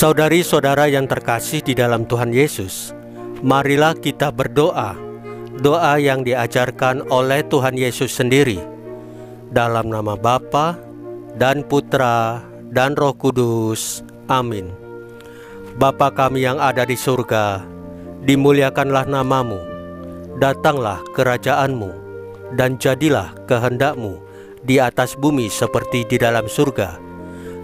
Saudari-saudara yang terkasih di dalam Tuhan Yesus, marilah kita berdoa, doa yang diajarkan oleh Tuhan Yesus sendiri. Dalam nama Bapa dan Putra dan Roh Kudus. Amin. Bapa kami yang ada di surga, dimuliakanlah namamu, datanglah kerajaan-Mu, dan jadilah kehendak-Mu di atas bumi seperti di dalam surga.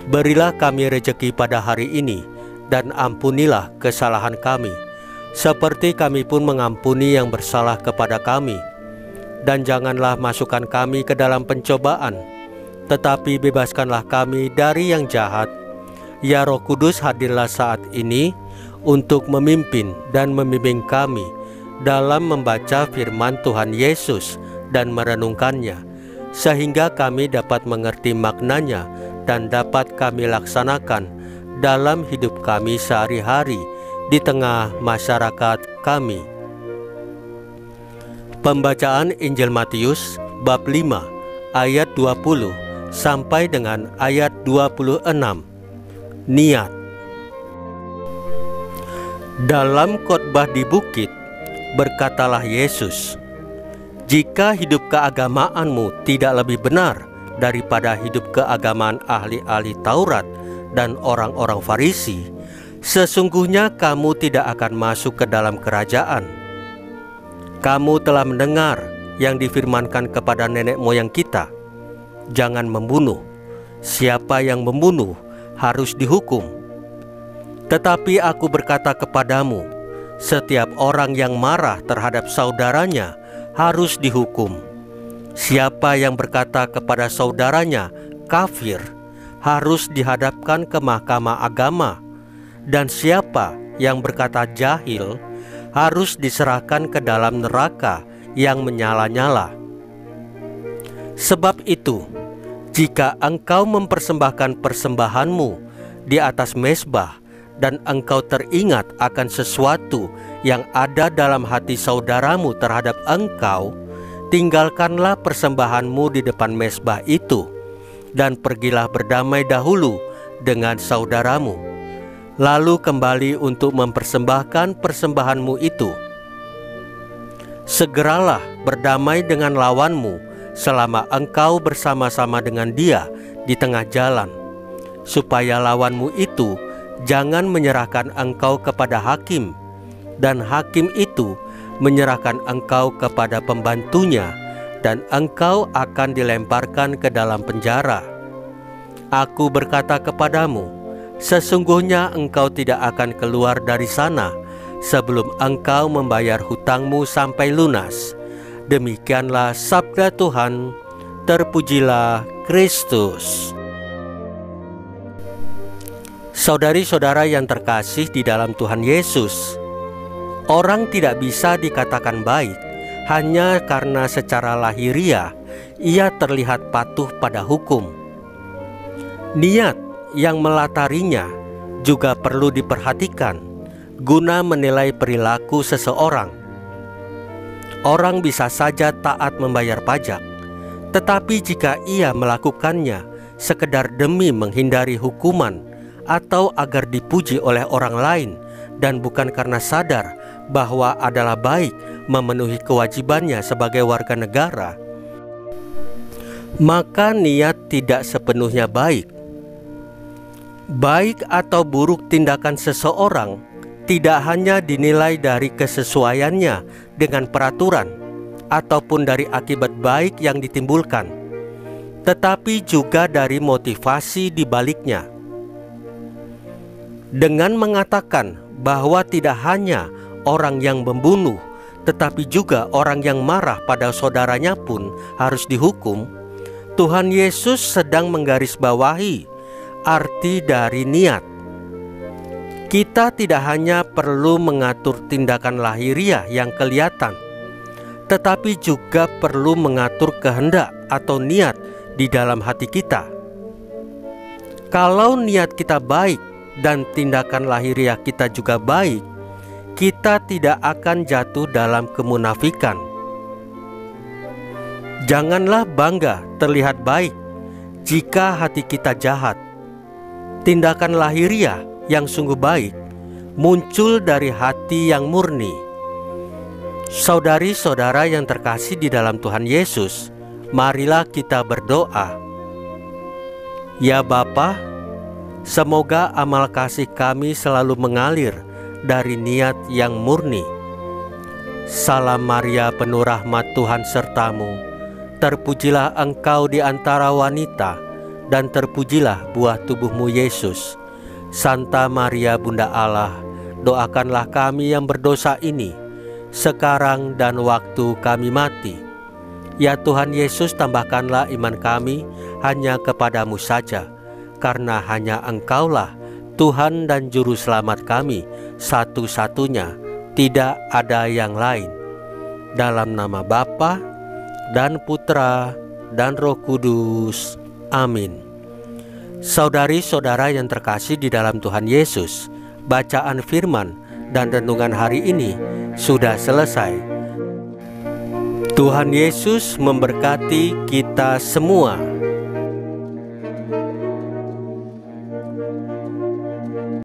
Berilah kami rejeki pada hari ini, dan ampunilah kesalahan kami, seperti kami pun mengampuni yang bersalah kepada kami. Dan janganlah masukkan kami ke dalam pencobaan, tetapi bebaskanlah kami dari yang jahat. Ya Roh Kudus, hadirlah saat ini untuk memimpin dan membimbing kami dalam membaca firman Tuhan Yesus dan merenungkannya, sehingga kami dapat mengerti maknanya dan dapat kami laksanakan dalam hidup kami sehari-hari di tengah masyarakat kami. Pembacaan Injil Matius bab 5 ayat 20 sampai dengan ayat 26. Niat. Dalam khotbah di bukit, berkatalah Yesus, "Jika hidup keagamaanmu tidak lebih benar daripada hidup keagamaan ahli-ahli Taurat dan orang-orang Farisi, sesungguhnya kamu tidak akan masuk ke dalam kerajaan. Kamu telah mendengar yang difirmankan kepada nenek moyang kita, jangan membunuh. Siapa yang membunuh harus dihukum. Tetapi aku berkata kepadamu, setiap orang yang marah terhadap saudaranya harus dihukum. Siapa yang berkata kepada saudaranya kafir harus dihadapkan ke mahkamah agama, dan siapa yang berkata jahil harus diserahkan ke dalam neraka yang menyala-nyala. Sebab itu, jika engkau mempersembahkan persembahanmu di atas mezbah dan engkau teringat akan sesuatu yang ada dalam hati saudaramu terhadap engkau, tinggalkanlah persembahanmu di depan mezbah itu, dan pergilah berdamai dahulu dengan saudaramu. Lalu kembali untuk mempersembahkan persembahanmu itu. Segeralah berdamai dengan lawanmu selama engkau bersama-sama dengan dia di tengah jalan, supaya lawanmu itu jangan menyerahkan engkau kepada hakim, dan hakim itu menyerahkan engkau kepada pembantunya, dan engkau akan dilemparkan ke dalam penjara. Aku berkata kepadamu, sesungguhnya engkau tidak akan keluar dari sana sebelum engkau membayar hutangmu sampai lunas. Demikianlah sabda Tuhan. Terpujilah Kristus." Saudari-saudara yang terkasih di dalam Tuhan Yesus, orang tidak bisa dikatakan baik hanya karena secara lahiriah ia terlihat patuh pada hukum. Niat yang melatarinya juga perlu diperhatikan guna menilai perilaku seseorang. Orang bisa saja taat membayar pajak, tetapi jika ia melakukannya sekedar demi menghindari hukuman atau agar dipuji oleh orang lain dan bukan karena sadar bahwa adalah baik memenuhi kewajibannya sebagai warga negara, maka niat tidak sepenuhnya baik. Baik atau buruk tindakan seseorang tidak hanya dinilai dari kesesuaiannya dengan peraturan ataupun dari akibat baik yang ditimbulkan, tetapi juga dari motivasi di baliknya. Dengan mengatakan bahwa tidak hanya orang yang membunuh, tetapi juga orang yang marah pada saudaranya pun harus dihukum, Tuhan Yesus sedang menggarisbawahi arti dari niat. Kita tidak hanya perlu mengatur tindakan lahiriah yang kelihatan, tetapi juga perlu mengatur kehendak atau niat di dalam hati kita. Kalau niat kita baik dan tindakan lahiriah kita juga baik, kita tidak akan jatuh dalam kemunafikan. Janganlah bangga terlihat baik jika hati kita jahat. Tindakan lahiriah yang sungguh baik muncul dari hati yang murni. Saudari-saudara yang terkasih di dalam Tuhan Yesus, marilah kita berdoa. Ya Bapa, semoga amal kasih kami selalu mengalir dari niat yang murni. Salam Maria, penuh rahmat, Tuhan sertamu. Terpujilah engkau di antara wanita, dan terpujilah buah tubuhmu Yesus. Santa Maria Bunda Allah, doakanlah kami yang berdosa ini, sekarang dan waktu kami mati. Ya Tuhan Yesus, tambahkanlah iman kami hanya kepadamu saja, karena hanya Engkaulah Tuhan dan Juru Selamat kami satu-satunya, tidak ada yang lain. Dalam nama Bapa dan Putra dan Roh Kudus. Amin. Saudari-saudara yang terkasih di dalam Tuhan Yesus, bacaan firman dan renungan hari ini sudah selesai. Tuhan Yesus memberkati kita semua.